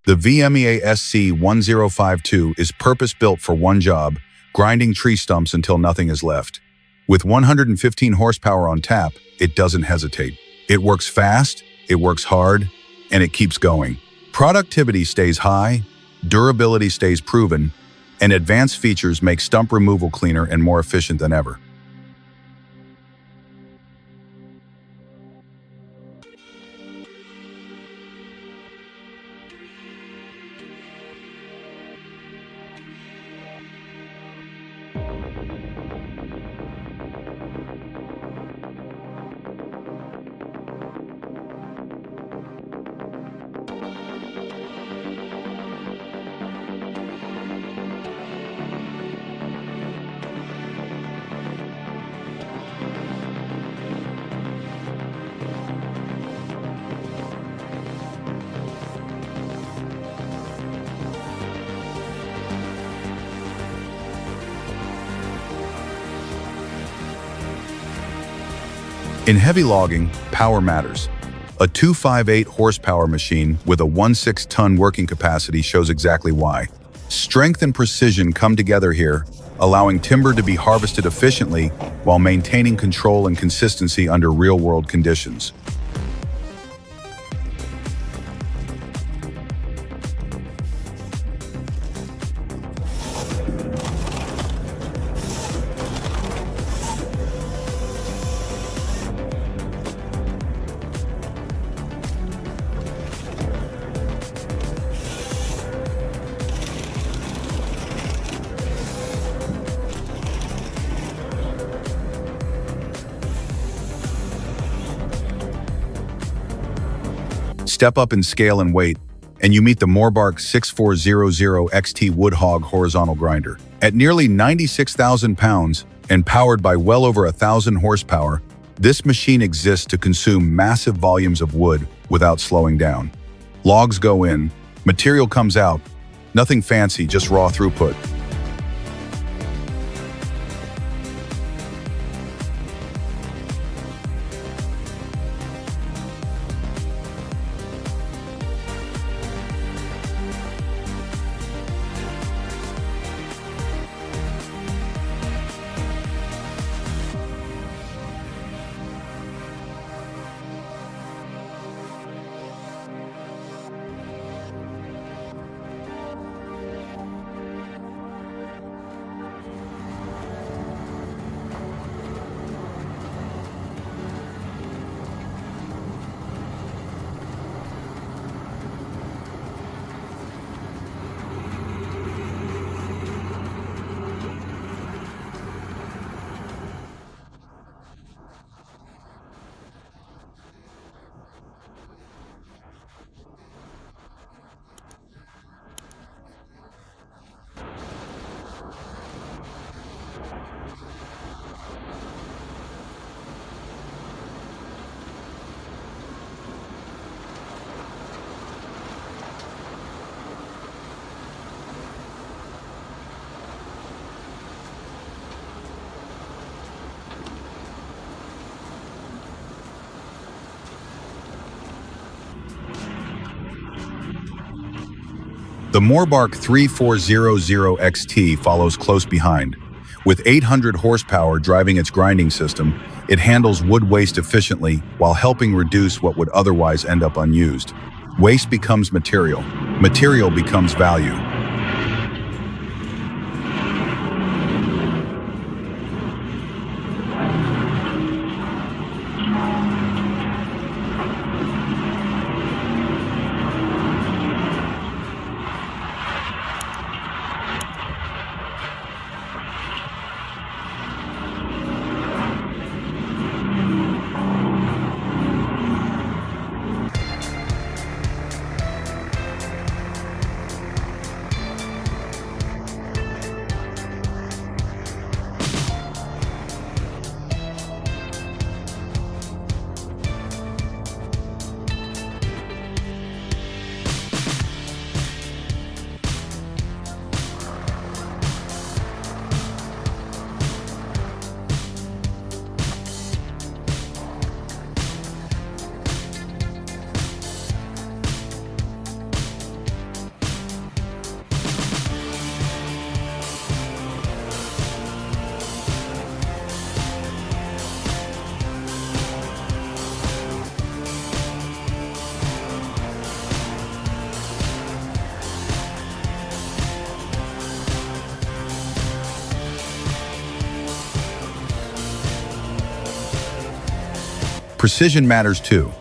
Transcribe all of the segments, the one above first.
The VMEA SC1052 is purpose-built for one job, grinding tree stumps until nothing is left. With 115 horsepower on tap, it doesn't hesitate. It works fast, it works hard, and it keeps going. Productivity stays high, durability stays proven, and advanced features make stump removal cleaner and more efficient than ever. In heavy logging, power matters. A 258 horsepower machine with a 16-ton working capacity shows exactly why. Strength and precision come together here, allowing timber to be harvested efficiently while maintaining control and consistency under real-world conditions. Step up in scale and weight, and you meet the Morbark 6400 XT Woodhog horizontal grinder. At nearly 96,000 pounds and powered by well over 1,000 horsepower, this machine exists to consume massive volumes of wood without slowing down. Logs go in, material comes out, nothing fancy, just raw throughput. The Morbark 3400 XT follows close behind. With 800 horsepower driving its grinding system, it handles wood waste efficiently while helping reduce what would otherwise end up unused. Waste becomes material. Material becomes value. Precision matters too.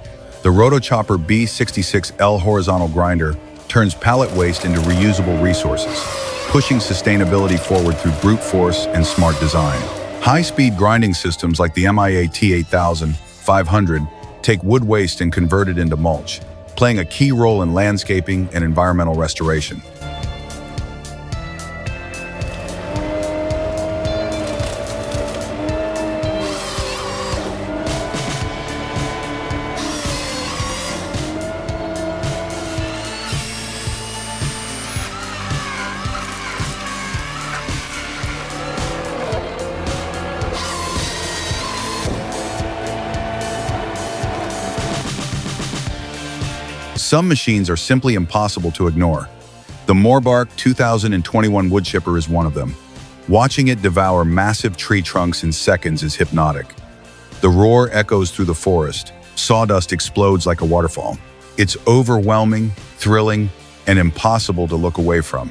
The Rotochopper B66L horizontal grinder turns pallet waste into reusable resources, pushing sustainability forward through brute force and smart design. High-speed grinding systems like the MIA T8500 take wood waste and convert it into mulch, playing a key role in landscaping and environmental restoration. Some machines are simply impossible to ignore. The Morbark 2021 wood chipper is one of them. Watching it devour massive tree trunks in seconds is hypnotic. The roar echoes through the forest. Sawdust explodes like a waterfall. It's overwhelming, thrilling, and impossible to look away from.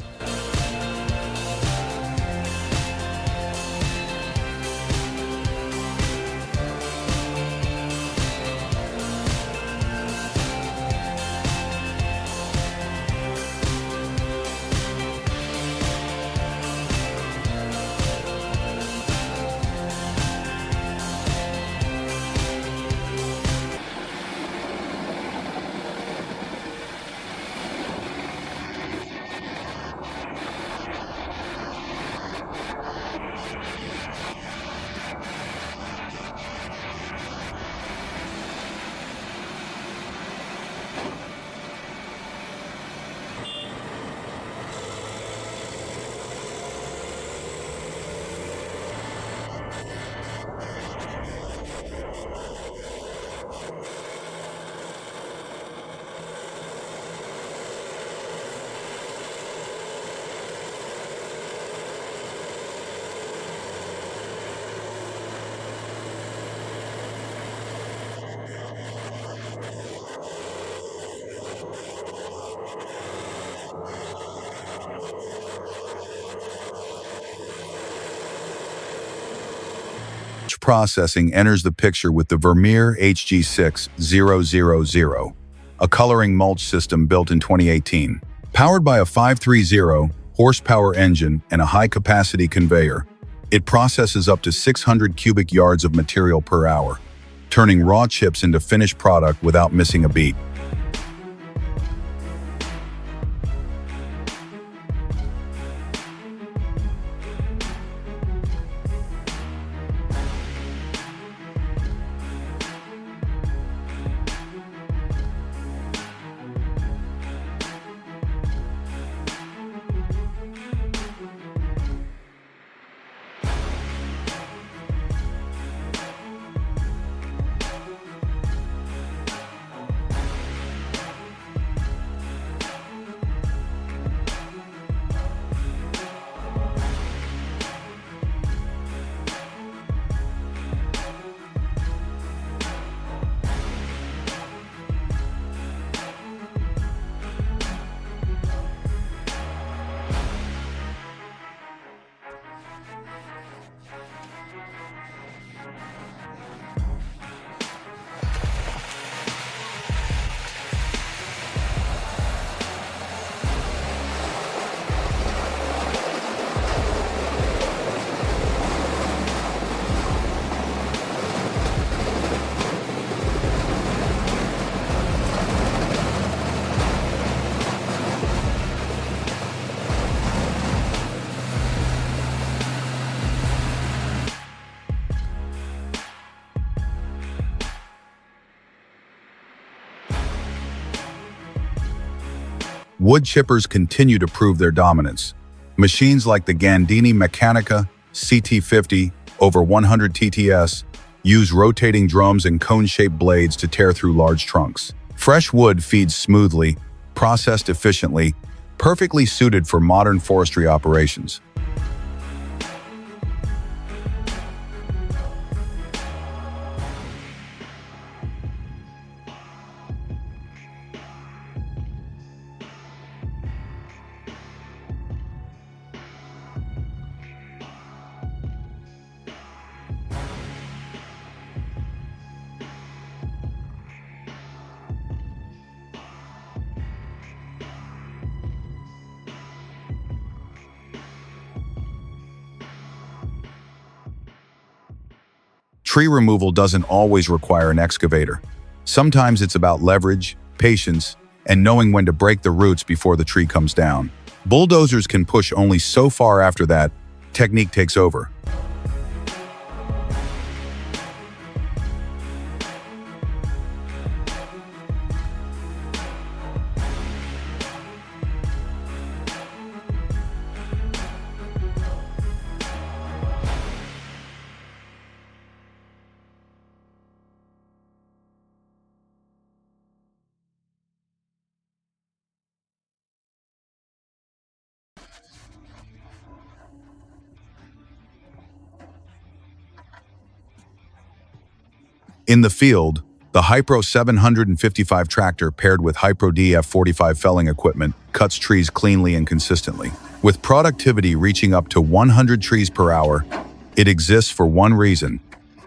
Processing enters the picture with the Vermeer HG6000, a coloring mulch system built in 2018. Powered by a 530 horsepower engine and a high-capacity conveyor, it processes up to 600 cubic yards of material per hour, turning raw chips into finished product without missing a beat. Wood chippers continue to prove their dominance. Machines like the Gandini Mechanica CT50 over 100 TTS use rotating drums and cone-shaped blades to tear through large trunks. Fresh wood feeds smoothly, processed efficiently, perfectly suited for modern forestry operations. Tree removal doesn't always require an excavator. Sometimes it's about leverage, patience, and knowing when to break the roots before the tree comes down. Bulldozers can push only so far. After that, technique takes over. In the field, the Hypro 755 tractor paired with Hypro DF45 felling equipment cuts trees cleanly and consistently. With productivity reaching up to 100 trees per hour, it exists for one reason: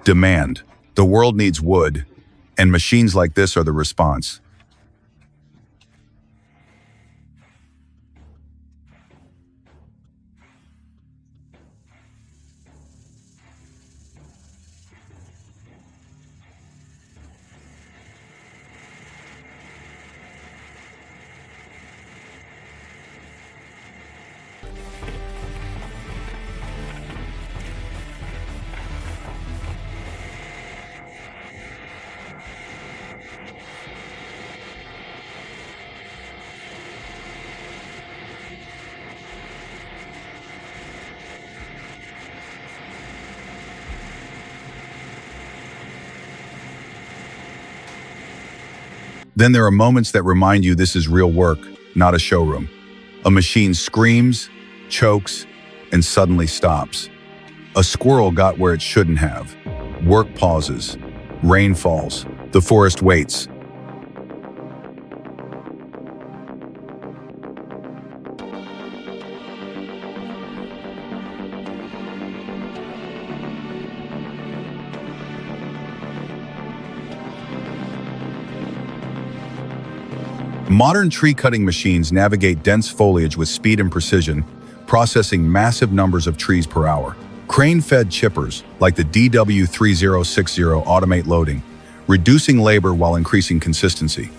demand. The world needs wood, and machines like this are the response. Then there are moments that remind you this is real work, not a showroom. A machine screams, chokes, and suddenly stops. A squirrel got where it shouldn't have. Work pauses. Rain falls. The forest waits. Modern tree-cutting machines navigate dense foliage with speed and precision, processing massive numbers of trees per hour. Crane-fed chippers, like the DW3060, automate loading, reducing labor while increasing consistency.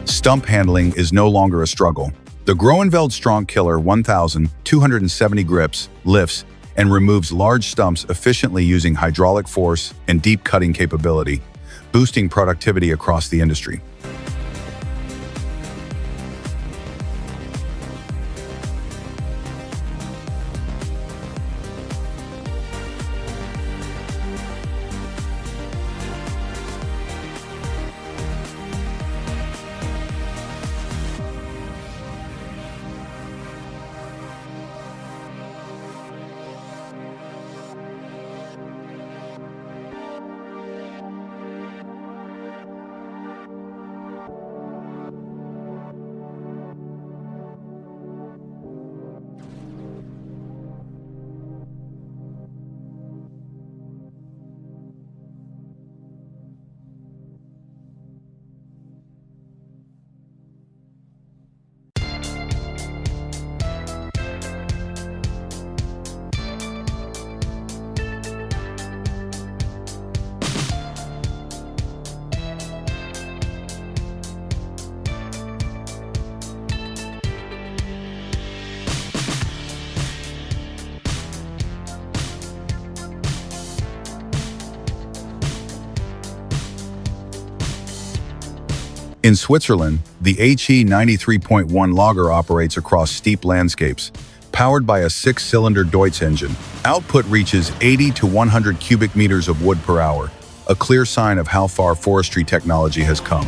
Stump handling is no longer a struggle. The Groenveld Strong Killer 1,270 grips, lifts, and removes large stumps efficiently using hydraulic force and deep cutting capability, boosting productivity across the industry. In Switzerland, the HE 93.1 logger operates across steep landscapes, powered by a 6-cylinder Deutz engine. Output reaches 80 to 100 cubic meters of wood per hour, a clear sign of how far forestry technology has come.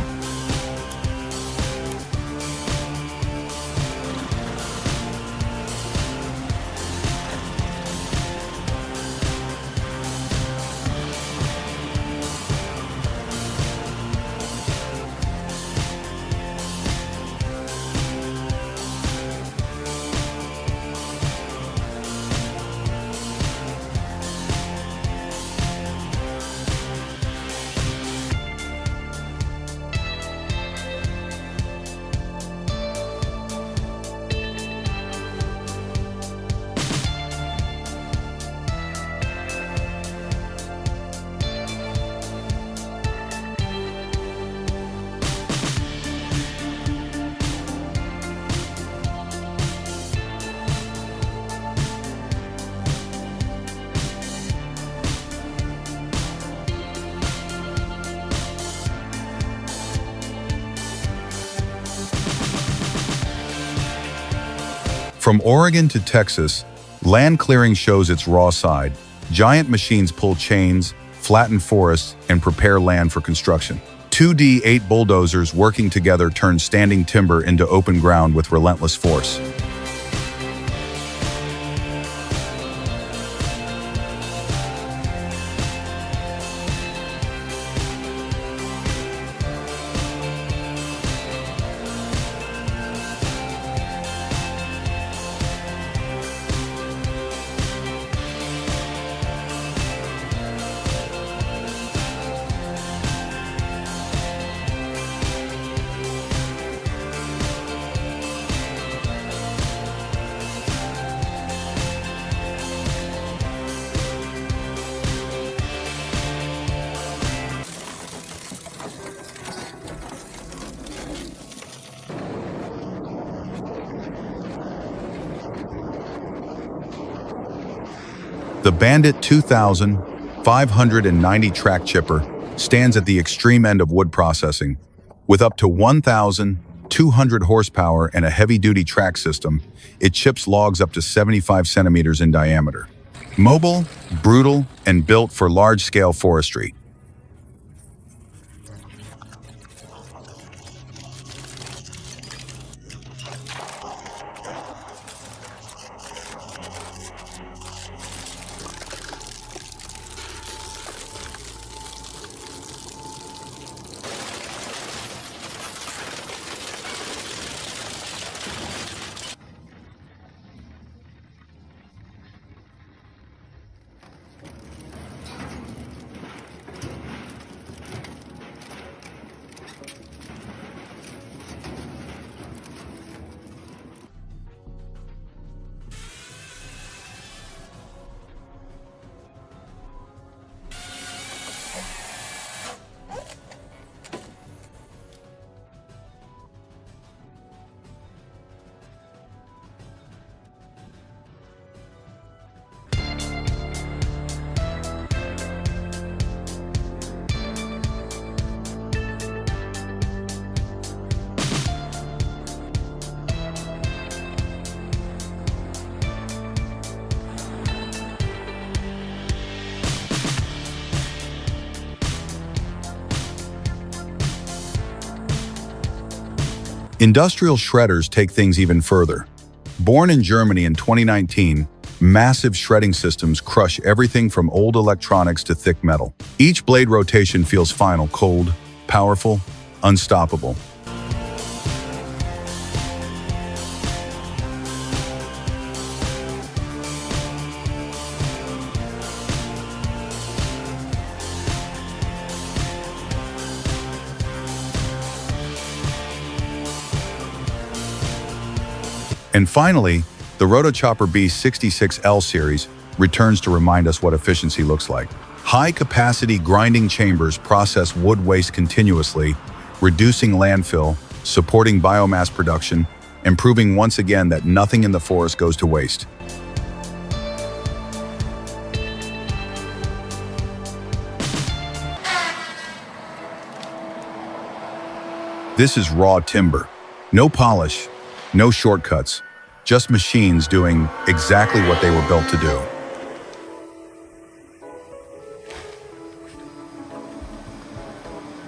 From Oregon to Texas, land clearing shows its raw side. Giant machines pull chains, flatten forests, and prepare land for construction. 2D8 bulldozers working together turn standing timber into open ground with relentless force. The Bandit 2590 track chipper stands at the extreme end of wood processing. With up to 1,200 horsepower and a heavy-duty track system, it chips logs up to 75 centimeters in diameter. Mobile, brutal, and built for large-scale forestry. Industrial shredders take things even further. Born in Germany in 2019, massive shredding systems crush everything from old electronics to thick metal. Each blade rotation feels final, cold, powerful, unstoppable. And finally, the Rotochopper B66L series returns to remind us what efficiency looks like. High-capacity grinding chambers process wood waste continuously, reducing landfill, supporting biomass production, and proving once again that nothing in the forest goes to waste. This is raw timber. No polish, no shortcuts, just machines doing exactly what they were built to do.